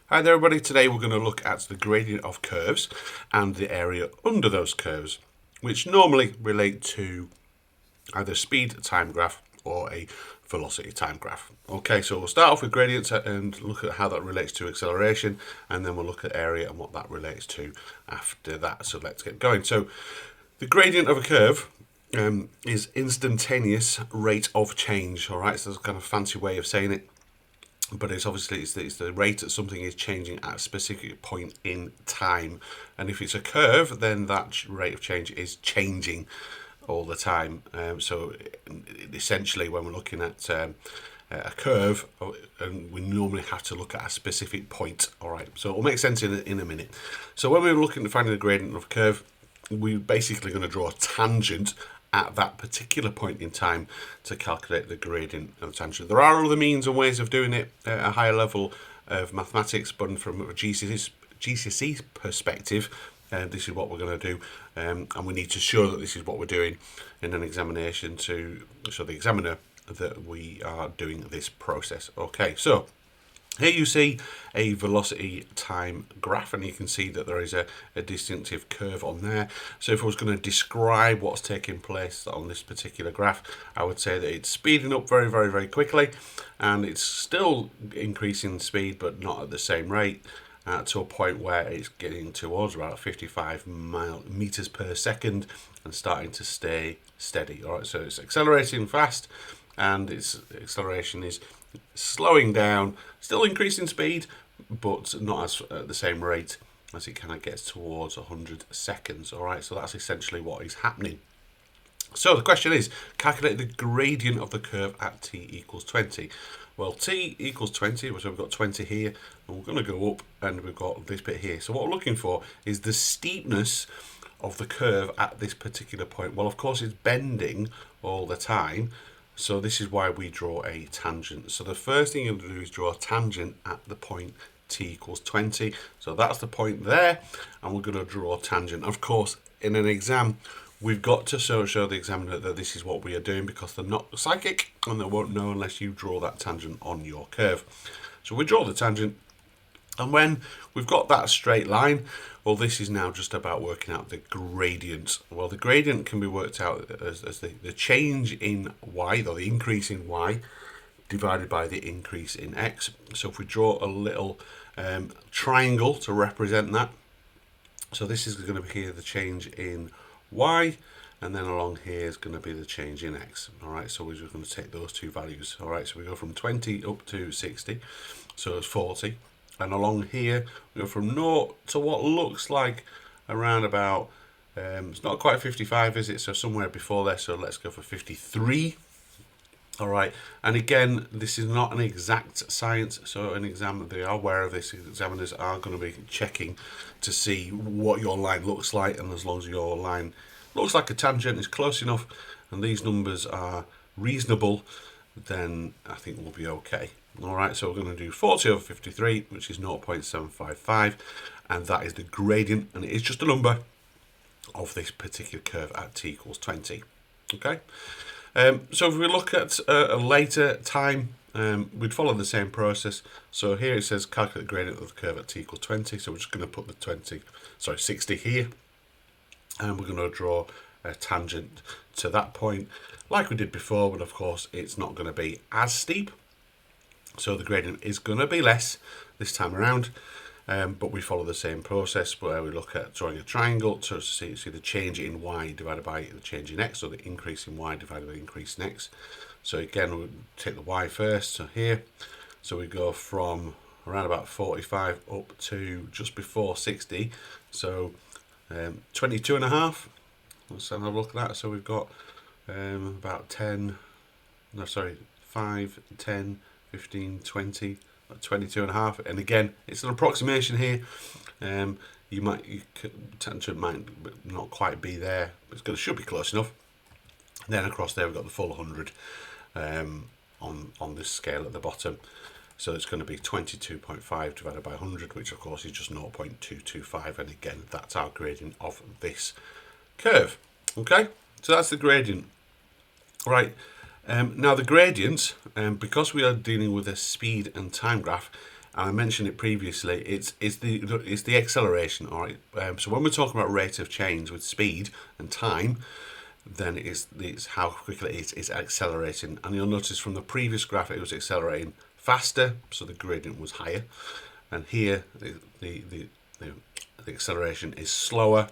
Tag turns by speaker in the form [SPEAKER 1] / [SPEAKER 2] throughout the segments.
[SPEAKER 1] Hi there everybody, today we're going to look at the gradient of curves and the area under those curves, which normally relate to either speed time graph or a velocity time graph. Okay, so we'll start off with gradients and look at how that relates to acceleration, and then we'll look at area and what that relates to after that. So let's get going. So the gradient of a curve is instantaneous rate of change. All right, so that's a kind of fancy way of saying it, but it's obviously it's the rate that something is changing at a specific point in time. And if it's a curve, then that rate of change is changing all the time. So essentially, when we're looking at a curve, and we normally have to look at a specific point. All right, so it'll make sense in a minute. So when we're looking at finding the gradient of a curve, we're basically going to draw a tangent at that particular point in time to calculate the gradient of the tangent. There are other means and ways of doing it at a higher level of mathematics, but from a GCSE perspective, this is what we're going to do, and we need to show that this is what we're doing in an examination to show the examiner that we are doing this process. Okay, so here you see a velocity time graph, and you can see that there is a distinctive curve on there. So if I was going to describe what's taking place on this particular graph, I would say that it's speeding up very, very, very quickly, and it's still increasing speed, but not at the same rate, to a point where it's getting towards about 55 meters per second and starting to stay steady. All right, so it's accelerating fast, and its acceleration is slowing down, still increasing speed, but not as at the same rate as it kind of gets towards 100 seconds. All right, so that's essentially what is happening. So the question is, calculate the gradient of the curve at t equals 20. Well, t equals 20, so we've got 20 here, and we're going to go up, and we've got this bit here. So what we're looking for is the steepness of the curve at this particular point. Well, of course, it's bending all the time, so this is why we draw a tangent. So the first thing you'll do is draw a tangent at the point t equals 20. So that's the point there, and we're going to draw a tangent. Of course, in an exam, we've got to show the examiner that this is what we are doing, because they're not psychic and they won't know unless you draw that tangent on your curve. So we draw the tangent, and when we've got that straight line, well, this is now just about working out the gradient. Well, the gradient can be worked out as the change in y, or the increase in y, divided by the increase in x. So if we draw a little triangle to represent that, so this is going to be here the change in y, and then along here is going to be the change in x. All right, so we're just going to take those two values. All right, so we go from 20 up to 60, so it's 40. And along here, we go from 0 to what looks like around about, it's not quite 55, is it? So somewhere before there, so let's go for 53. All right, and again, this is not an exact science, so an exam, they are aware of this, examiners are going to be checking to see what your line looks like, and as long as your line looks like a tangent, is close enough, and these numbers are reasonable, then I think we'll be okay. All right, so we're going to do 40 over 53, which is 0.755, and that is the gradient, and it is just a number of this particular curve at t equals 20. Okay, so if we look at a later time, we'd follow the same process. So here it says calculate the gradient of the curve at t equals 20, so we're just going to put the 60 here, and we're going to draw a tangent to that point like we did before, but of course it's not going to be as steep, so the gradient is going to be less this time around, but we follow the same process where we look at drawing a triangle to see the change in y divided by the change in x, so the increase in y divided by the increase in x. So again, we'll take the y first, so here, so we go from around about 45 up to just before 60, so 22 and a half. Let's have a look at that. So we've got about 5, 10, 15, 20, 22 and a half. And again, it's an approximation here. Your tangent might not quite be there, but it should be close enough. And then across there, we've got the full 100 on this scale at the bottom. So it's going to be 22.5 divided by 100, which of course is just 0.225. And again, that's our gradient of this curve. Okay, so that's the gradient. Right, now the gradient, because we are dealing with a speed and time graph, and I mentioned it previously, it's the acceleration. All right. So when we're talking about rate of change with speed and time, then it's how quickly it's accelerating. And you'll notice from the previous graph it was accelerating faster, so the gradient was higher, and here the acceleration is slower.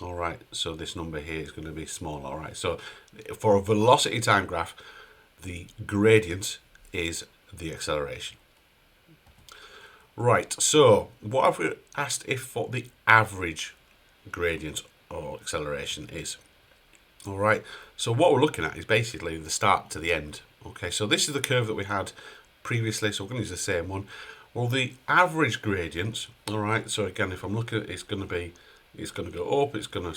[SPEAKER 1] All right, so this number here is going to be smaller. All right, so for a velocity time graph, the gradient is the acceleration. Right, so what have we asked if what the average gradient or acceleration is? All right, so what we're looking at is basically the start to the end. Okay, so this is the curve that we had previously, so we're going to use the same one. Well, the average gradient, all right, so again, if I'm looking at it, it's going to go up, it's going to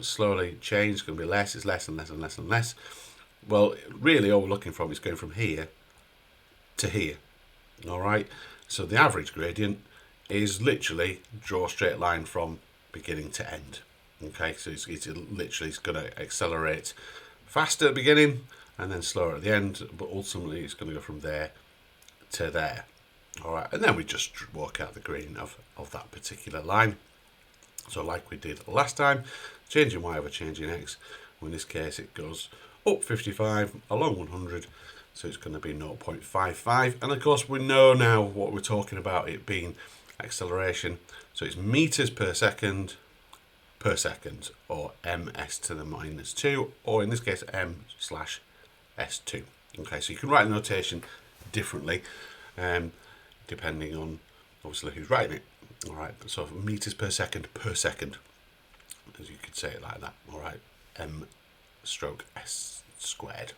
[SPEAKER 1] slowly change, it's going to be less, it's less and less and less and less. Well, really all we're looking from is going from here to here, all right? So the average gradient is literally draw a straight line from beginning to end. Okay, so it's literally going to accelerate faster at the beginning and then slower at the end, but ultimately it's going to go from there to there. All right, and then we just work out the gradient of that particular line. So like we did last time, changing y over changing x, well, in this case it goes up 55 along 100, so it's going to be 0.55. And of course we know now what we're talking about, it being acceleration. So it's meters per second, or ms to the minus 2, or in this case m/s2. Okay, so you can write the notation differently depending on obviously who's writing it. All right, so meters per second, as you could say it like that. All right, m/s squared.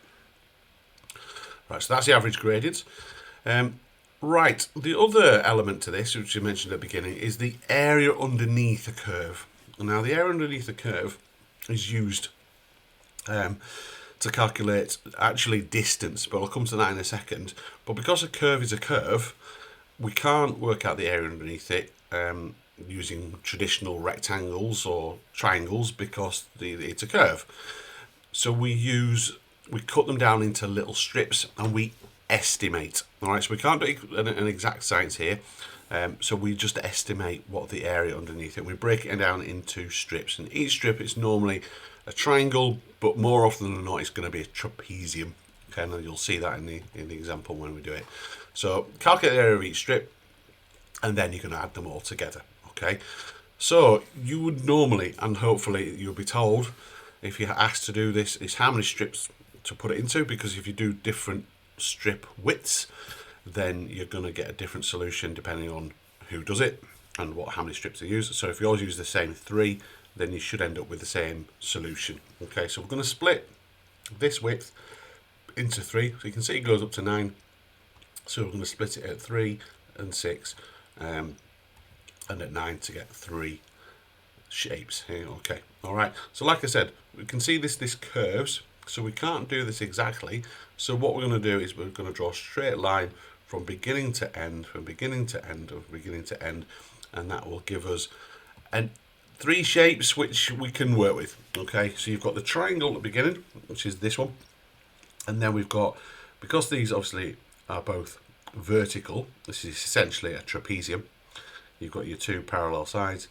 [SPEAKER 1] Right, so that's the average gradient. Right, the other element to this, which you mentioned at the beginning, is the area underneath a curve. Now, the area underneath the curve is used to calculate actually distance, but I'll come to that in a second. But because a curve is a curve, we can't work out the area underneath it using traditional rectangles or triangles because it's a curve. So we cut them down into little strips and we estimate. All right, so we can't do an exact science here. So we just estimate what the area underneath it. We break it down into strips, and each strip is normally a triangle, but more often than not, it's going to be a trapezium. Okay, and you'll see that in the example when we do it. So calculate the area of each strip, and then you're going to add them all together. Okay, so you would normally, and hopefully you'll be told, if you're asked to do this, is how many strips to put it into, because if you do different strip widths, then you're going to get a different solution depending on who does it and how many strips they use. So if you always use the same 3, then you should end up with the same solution. Okay, so we're going to split this width into 3. So you can see it goes up to 9. So we're going to split it at 3 and 6 and at 9 to get 3 shapes here. Okay, all right. So like I said, we can see this curves. So we can't do this exactly. So what we're going to do is we're going to draw a straight line from beginning to end, and that will give us 3 shapes which we can work with. Okay, so you've got the triangle at the beginning, which is this one, and then we've got, because these obviously are both vertical, this is essentially a trapezium. You've got your 2 parallel sides,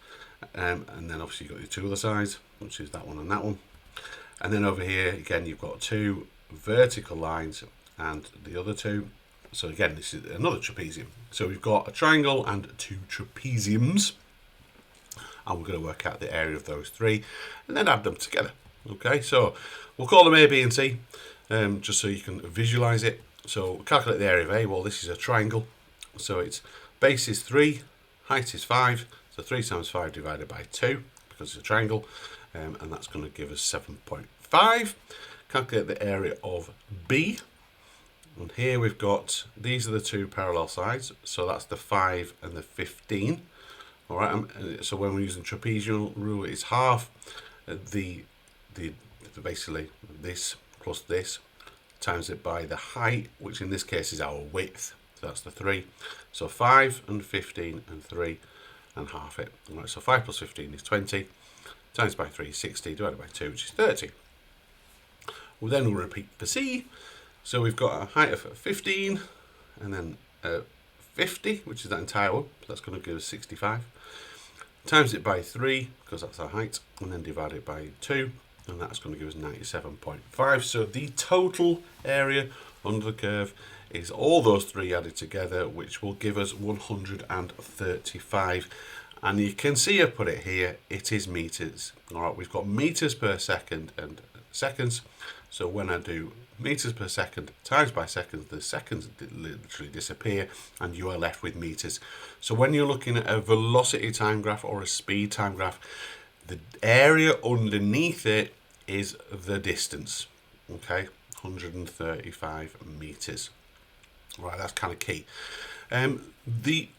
[SPEAKER 1] and then obviously you've got your 2 other sides, which is that one and that one. And then over here, again, you've got 2 vertical lines and the other 2. So again, this is another trapezium. So we've got a triangle and 2 trapeziums. And we're going to work out the area of those 3 and then add them together. Okay, so we'll call them A, B, and C, just so you can visualize it. So calculate the area of A. Well, this is a triangle. So its base is 3, height is 5. So 3 times 5 divided by 2, because it's a triangle. And that's going to give us 7.5. Calculate the area of B. And here we've got, these are the 2 parallel sides. So that's the 5 and the 15. All right. So when we're using trapezium rule, it's half basically this plus this times it by the height, which in this case is our width. So that's the 3. So 5 and 15 and 3 and half it. All right. So 5 plus 15 is 20. Times by 3 is 60, divided by 2, which is 30. Well, then we'll repeat for C. So we've got a height of 15, and then 50, which is that entire one. So that's going to give us 65. Times it by 3, because that's our height, and then divide it by 2, and that's going to give us 97.5. So the total area under the curve is all those three added together, which will give us 135. And you can see I put it here, it is meters. All right, we've got meters per second and seconds. So when I do meters per second times by seconds, the seconds literally disappear and you are left with meters. So when you're looking at a velocity time graph or a speed time graph, the area underneath it is the distance. Okay, 135 meters. Right, that's kind of key. The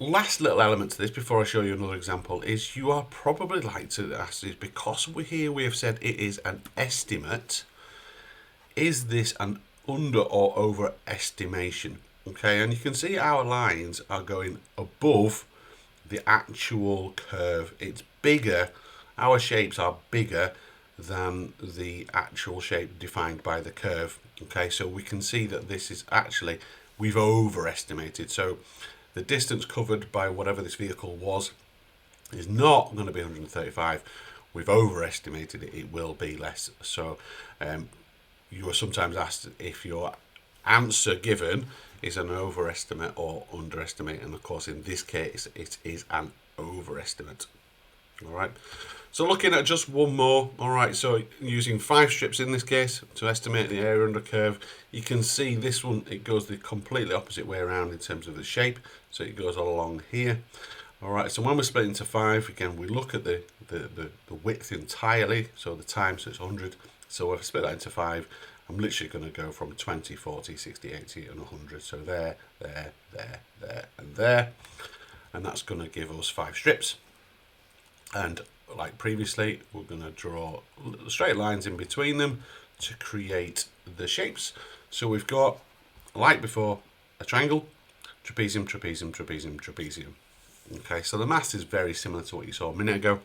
[SPEAKER 1] last little element to this before I show you another example is you are probably like to ask this, because we have said it is an estimate, is this an under or over estimation? Okay, and you can see our lines are going above the actual curve. It's bigger, our shapes are bigger than the actual shape defined by the curve. Okay, so we can see that this is actually, we've overestimated. So the distance covered by whatever this vehicle was is not going to be 135. We've overestimated it, it will be less. So you are sometimes asked if your answer given is an overestimate or underestimate, and of course in this case it is an overestimate. All right, so looking at just one more. All right, so using 5 strips in this case to estimate the area under curve, you can see this one, it goes the completely opposite way around in terms of the shape. So it goes along here. All right, so when we're split into 5, again, we look at the width entirely, so the time, so it's 100. So if I split that into 5, I'm literally going to go from 20, 40, 60, 80, and 100. So there, there, there, there, and there. And that's going to give us 5 strips. And like previously, we're going to draw straight lines in between them to create the shapes. So we've got, like before, a triangle, trapezium, trapezium, trapezium, trapezium. Okay, so the maths is very similar to what you saw a minute ago.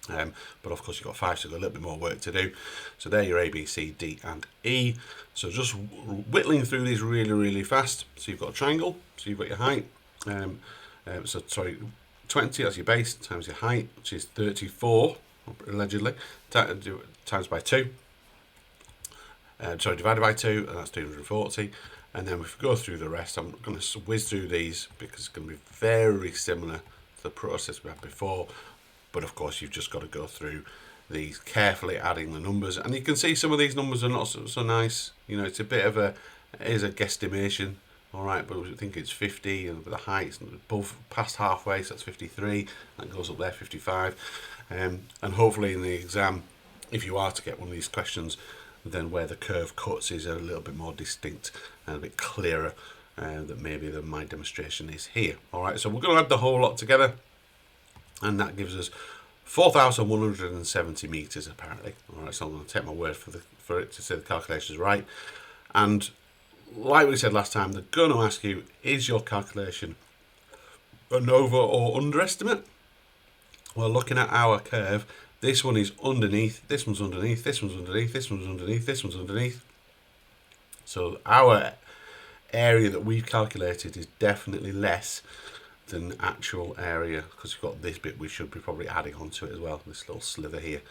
[SPEAKER 1] But of course you've got 5, so you've got a little bit more work to do. So there your A, B, C, D and E. So just whittling through these really, really fast. So you've got a triangle, so you've got your height. 20, that's your base, times your height, which is 34, allegedly, times by 2. Divided by 2, and that's 240. And then if we go through the rest, I'm going to whiz through these because it's going to be very similar to the process we had before. But of course, you've just got to go through these carefully, adding the numbers. And you can see some of these numbers are not so nice. You know, it's a bit of a, it is a guesstimation. All right, but I think it's 50, and the height's above, past halfway, so that's 53. That goes up there, 55. And hopefully in the exam, if you are to get one of these questions, then where the curve cuts is a little bit more distinct and a bit clearer that maybe my demonstration is here. All right, so we're going to add the whole lot together, and that gives us 4,170 meters apparently. All right, so I'm going to take my word for it to say the calculation is right. And like we said last time, they're going to ask you, is your calculation an over or underestimate? Well, looking at our curve, this one is underneath, this one's underneath, this one's underneath, this one's underneath, this one's underneath. So our area that we've calculated is definitely less than actual area, because we've got this bit we should be probably adding onto it as well, this little slither here,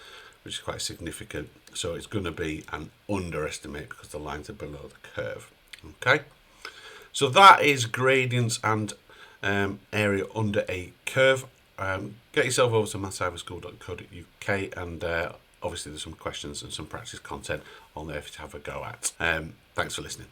[SPEAKER 1] which is quite significant. So it's going to be an underestimate because the lines are below the curve. Okay, so that is gradients and area under a curve. Get yourself over to mathscyberschool.co.uk, and obviously there's some questions and some practice content on there for you to have a go at. Thanks for listening.